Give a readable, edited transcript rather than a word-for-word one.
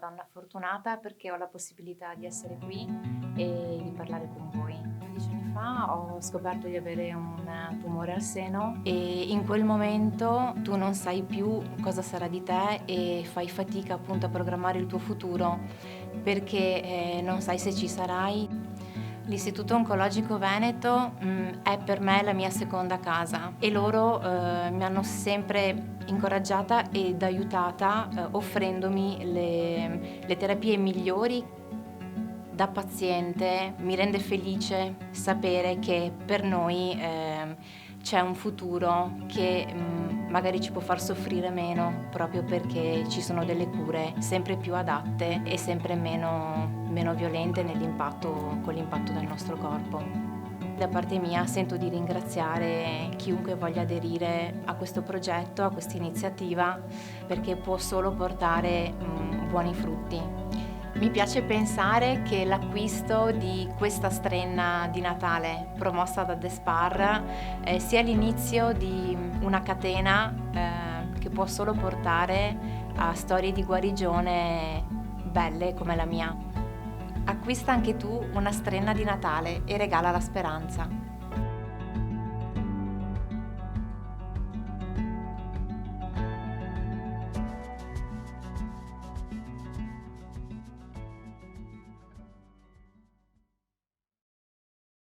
donna fortunata perché ho la possibilità di essere qui e di parlare con voi. 12 anni fa ho scoperto di avere un tumore al seno e in quel momento tu non sai più cosa sarà di te e fai fatica appunto a programmare il tuo futuro perché non sai se ci sarai. L'Istituto Oncologico Veneto è per me la mia seconda casa e loro mi hanno sempre incoraggiata ed aiutata offrendomi le terapie migliori. Da paziente mi rende felice sapere che per noi c'è un futuro che magari ci può far soffrire meno proprio perché ci sono delle cure sempre più adatte e sempre meno violente con l'impatto del nostro corpo. Da parte mia sento di ringraziare chiunque voglia aderire a questo progetto, a questa iniziativa, perché può solo portare buoni frutti. Mi piace pensare che l'acquisto di questa strenna di Natale promossa da Despar sia l'inizio di una catena che può solo portare a storie di guarigione belle come la mia. Acquista anche tu una strenna di Natale e regala la speranza.